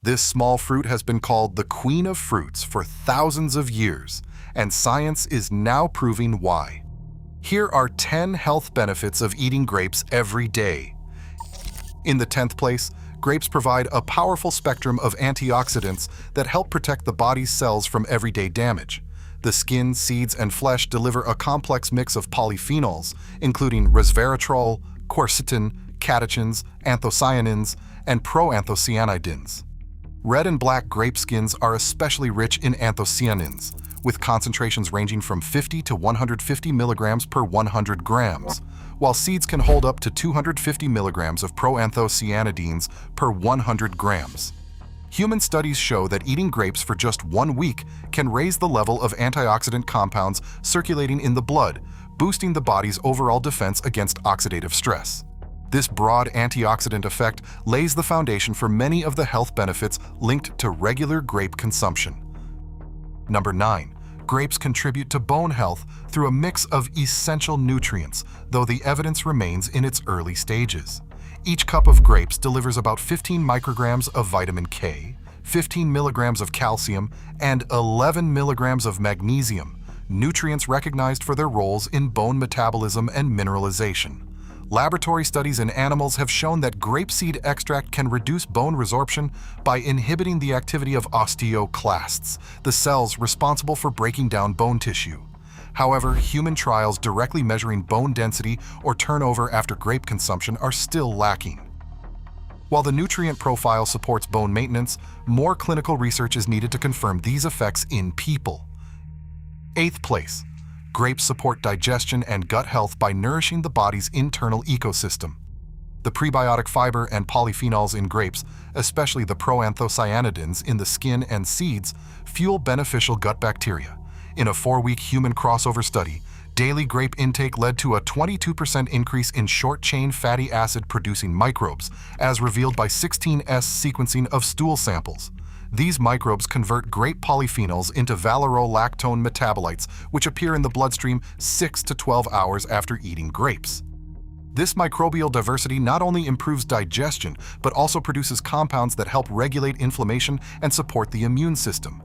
This small fruit has been called the queen of fruits for thousands of years, and science is now proving why. Here are 10 health benefits of eating grapes every day. In the 10th place, grapes provide a powerful spectrum of antioxidants that help protect the body's cells from everyday damage. The skin, seeds, and flesh deliver a complex mix of polyphenols, including resveratrol, quercetin, catechins, anthocyanins, and proanthocyanidins. Red and black grape skins are especially rich in anthocyanins, with concentrations ranging from 50 to 150 milligrams per 100 grams, while seeds can hold up to 250 milligrams of proanthocyanidins per 100 grams. Human studies show that eating grapes for just 1 week can raise the level of antioxidant compounds circulating in the blood, boosting the body's overall defense against oxidative stress. This broad antioxidant effect lays the foundation for many of the health benefits linked to regular grape consumption. Number 9. Grapes contribute to bone health through a mix of essential nutrients, though the evidence remains in its early stages. Each cup of grapes delivers about 15 micrograms of vitamin K, 15 milligrams of calcium, and 11 milligrams of magnesium, nutrients recognized for their roles in bone metabolism and mineralization. Laboratory studies in animals have shown that grapeseed extract can reduce bone resorption by inhibiting the activity of osteoclasts, the cells responsible for breaking down bone tissue. However, human trials directly measuring bone density or turnover after grape consumption are still lacking. While the nutrient profile supports bone maintenance, more clinical research is needed to confirm these effects in people. 8th place. Grapes support digestion and gut health by nourishing the body's internal ecosystem. The prebiotic fiber and polyphenols in grapes, especially the proanthocyanidins in the skin and seeds, fuel beneficial gut bacteria. In a 4-week human crossover study, daily grape intake led to a 22% increase in short-chain fatty acid-producing microbes, as revealed by 16S sequencing of stool samples. These microbes convert grape polyphenols into valorolactone metabolites, which appear in the bloodstream 6 to 12 hours after eating grapes. This microbial diversity not only improves digestion, but also produces compounds that help regulate inflammation and support the immune system.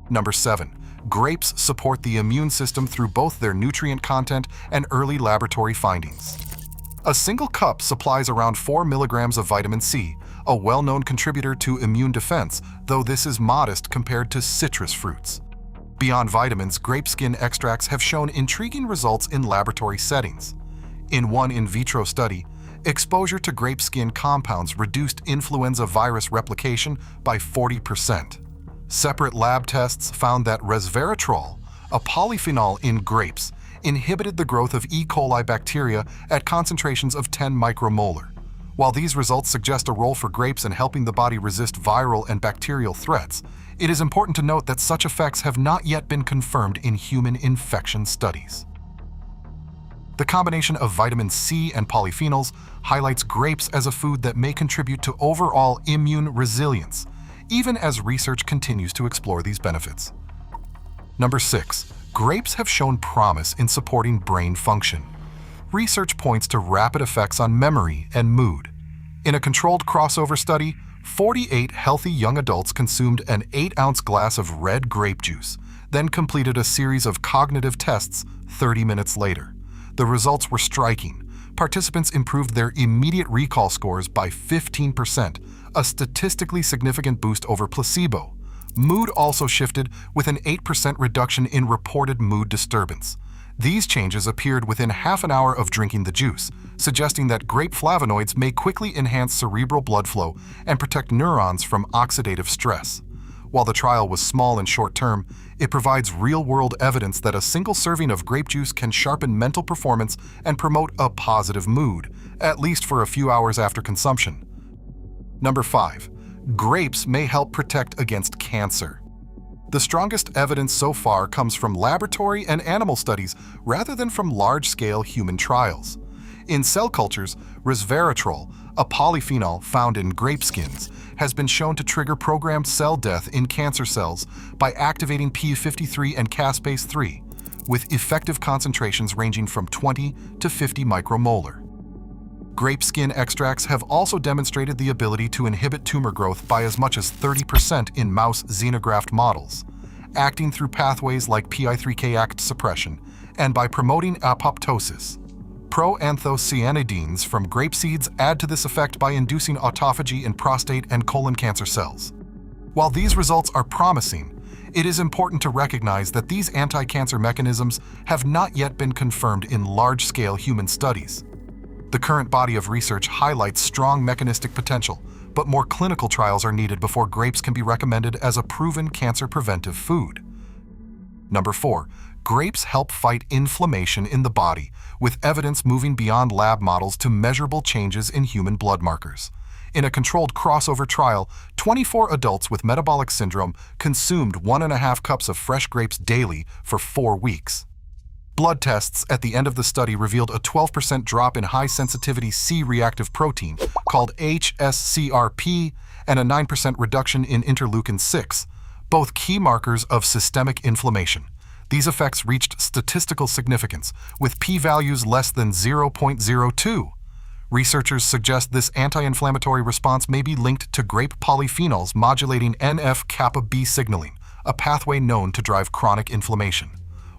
Number 7. Grapes support the immune system through both their nutrient content and early laboratory findings. A single cup supplies around 4 milligrams of vitamin C, a well-known contributor to immune defense, though this is modest compared to citrus fruits. Beyond vitamins, grape skin extracts have shown intriguing results in laboratory settings. In one in vitro study, exposure to grape skin compounds reduced influenza virus replication by 40%. Separate lab tests found that resveratrol, a polyphenol in grapes, inhibited the growth of E. coli bacteria at concentrations of 10 micromolar. While these results suggest a role for grapes in helping the body resist viral and bacterial threats, it is important to note that such effects have not yet been confirmed in human infection studies. The combination of vitamin C and polyphenols highlights grapes as a food that may contribute to overall immune resilience, even as research continues to explore these benefits. Number 6. Grapes have shown promise in supporting brain function. Research points to rapid effects on memory and mood. In a controlled crossover study, 48 healthy young adults consumed an 8-ounce glass of red grape juice, then completed a series of cognitive tests 30 minutes later. The results were striking. Participants improved their immediate recall scores by 15%, a statistically significant boost over placebo. Mood also shifted with an 8% reduction in reported mood disturbance. These changes appeared within half an hour of drinking the juice, suggesting that grape flavonoids may quickly enhance cerebral blood flow and protect neurons from oxidative stress. While the trial was small and short-term, it provides real-world evidence that a single serving of grape juice can sharpen mental performance and promote a positive mood, at least for a few hours after consumption. Number 5. Grapes may help protect against cancer. The strongest evidence so far comes from laboratory and animal studies rather than from large-scale human trials. In cell cultures, resveratrol, a polyphenol found in grape skins, has been shown to trigger programmed cell death in cancer cells by activating p53 and caspase-3, with effective concentrations ranging from 20 to 50 micromolar. Grape skin extracts have also demonstrated the ability to inhibit tumor growth by as much as 30% in mouse xenograft models, acting through pathways like PI3K ACT suppression and by promoting apoptosis. Proanthocyanidins from grape seeds add to this effect by inducing autophagy in prostate and colon cancer cells. While these results are promising, it is important to recognize that these anti-cancer mechanisms have not yet been confirmed in large-scale human studies. The current body of research highlights strong mechanistic potential, but more clinical trials are needed before grapes can be recommended as a proven cancer-preventive food. Number 4. Grapes help fight inflammation in the body, with evidence moving beyond lab models to measurable changes in human blood markers. In a controlled crossover trial, 24 adults with metabolic syndrome consumed 1.5 cups of fresh grapes daily for 4 weeks. Blood tests at the end of the study revealed a 12% drop in high-sensitivity C-reactive protein, called HSCRP, and a 9% reduction in interleukin-6, both key markers of systemic inflammation. These effects reached statistical significance, with p-values less than 0.02. Researchers suggest this anti-inflammatory response may be linked to grape polyphenols modulating NF-kappa B signaling, a pathway known to drive chronic inflammation.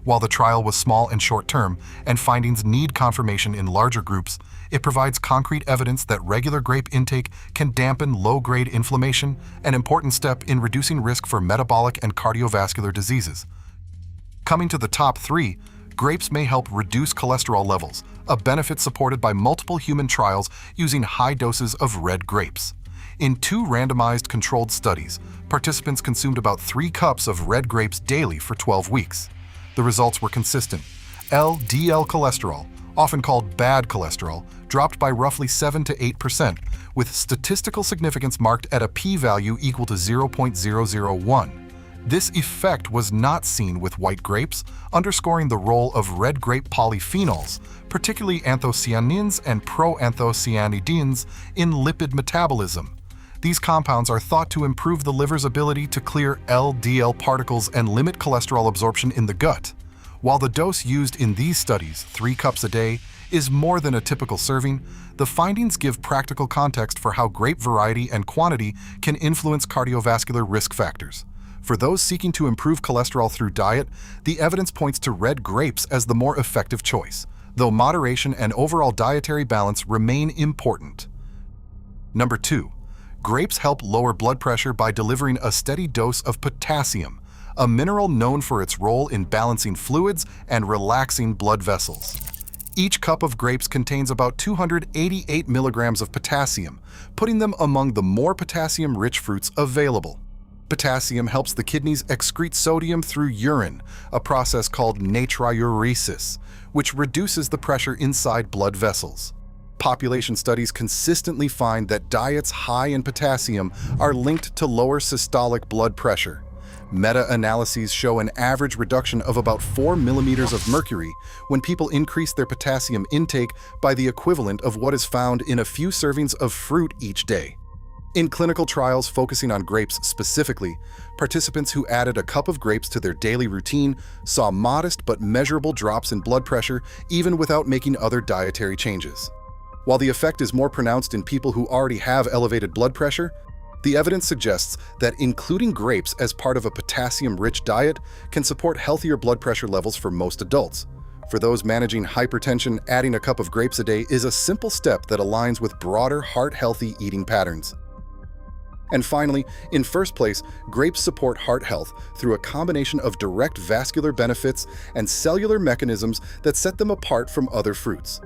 While the trial was small and short-term, and findings need confirmation in larger groups, it provides concrete evidence that regular grape intake can dampen low-grade inflammation, an important step in reducing risk for metabolic and cardiovascular diseases. Coming to the top 3, grapes may help reduce cholesterol levels, a benefit supported by multiple human trials using high doses of red grapes. In 2 randomized controlled studies, participants consumed about 3 cups of red grapes daily for 12 weeks. The results were consistent. LDL cholesterol, often called bad cholesterol, dropped by roughly 7 to 8%, with statistical significance marked at a p-value equal to 0.001. This effect was not seen with white grapes, underscoring the role of red grape polyphenols, particularly anthocyanins and proanthocyanidins, in lipid metabolism. These compounds are thought to improve the liver's ability to clear LDL particles and limit cholesterol absorption in the gut. While the dose used in these studies, 3 cups a day, is more than a typical serving, the findings give practical context for how grape variety and quantity can influence cardiovascular risk factors. For those seeking to improve cholesterol through diet, the evidence points to red grapes as the more effective choice, though moderation and overall dietary balance remain important. Number 2. Grapes help lower blood pressure by delivering a steady dose of potassium, a mineral known for its role in balancing fluids and relaxing blood vessels. Each cup of grapes contains about 288 milligrams of potassium, putting them among the more potassium-rich fruits available. Potassium helps the kidneys excrete sodium through urine, a process called natriuresis, which reduces the pressure inside blood vessels. Population studies consistently find that diets high in potassium are linked to lower systolic blood pressure. Meta-analyses show an average reduction of about 4 millimeters of mercury when people increase their potassium intake by the equivalent of what is found in a few servings of fruit each day. In clinical trials focusing on grapes specifically, participants who added a cup of grapes to their daily routine saw modest but measurable drops in blood pressure even without making other dietary changes. While the effect is more pronounced in people who already have elevated blood pressure, the evidence suggests that including grapes as part of a potassium-rich diet can support healthier blood pressure levels for most adults. For those managing hypertension, adding a cup of grapes a day is a simple step that aligns with broader heart-healthy eating patterns. And finally, in first place, grapes support heart health through a combination of direct vascular benefits and cellular mechanisms that set them apart from other fruits.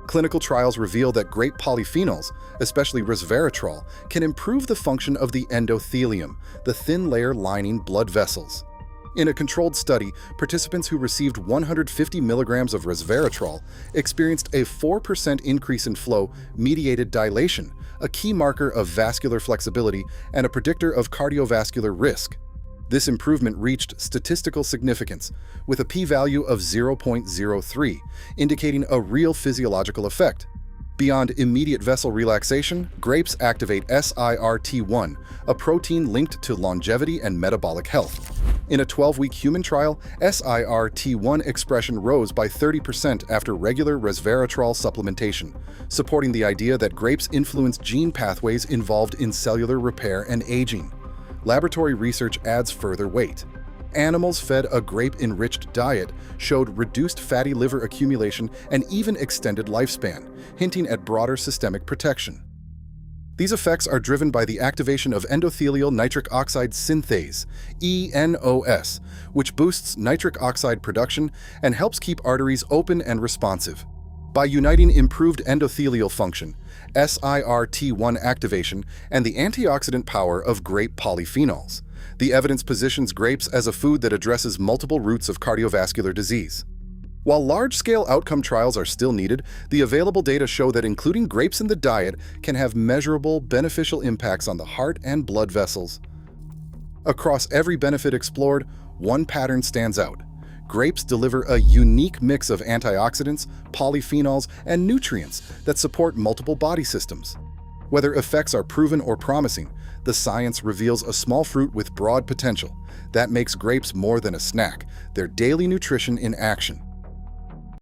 Clinical trials reveal that grape polyphenols, especially resveratrol, can improve the function of the endothelium, the thin layer lining blood vessels. In a controlled study, participants who received 150 milligrams of resveratrol experienced a 4% increase in flow-mediated dilation, a key marker of vascular flexibility and a predictor of cardiovascular risk. This improvement reached statistical significance, with a p-value of 0.03, indicating a real physiological effect. Beyond immediate vessel relaxation, grapes activate SIRT1, a protein linked to longevity and metabolic health. In a 12-week human trial, SIRT1 expression rose by 30% after regular resveratrol supplementation, supporting the idea that grapes influence gene pathways involved in cellular repair and aging. Laboratory research adds further weight. Animals fed a grape-enriched diet showed reduced fatty liver accumulation and even extended lifespan, hinting at broader systemic protection. These effects are driven by the activation of endothelial nitric oxide synthase, ENOS, which boosts nitric oxide production and helps keep arteries open and responsive. By uniting improved endothelial function, SIRT1 activation, and the antioxidant power of grape polyphenols, the evidence positions grapes as a food that addresses multiple roots of cardiovascular disease. While large-scale outcome trials are still needed, the available data show that including grapes in the diet can have measurable, beneficial impacts on the heart and blood vessels. Across every benefit explored, one pattern stands out. Grapes deliver a unique mix of antioxidants, polyphenols, and nutrients that support multiple body systems. Whether effects are proven or promising, the science reveals a small fruit with broad potential. That makes grapes more than a snack, they're daily nutrition in action.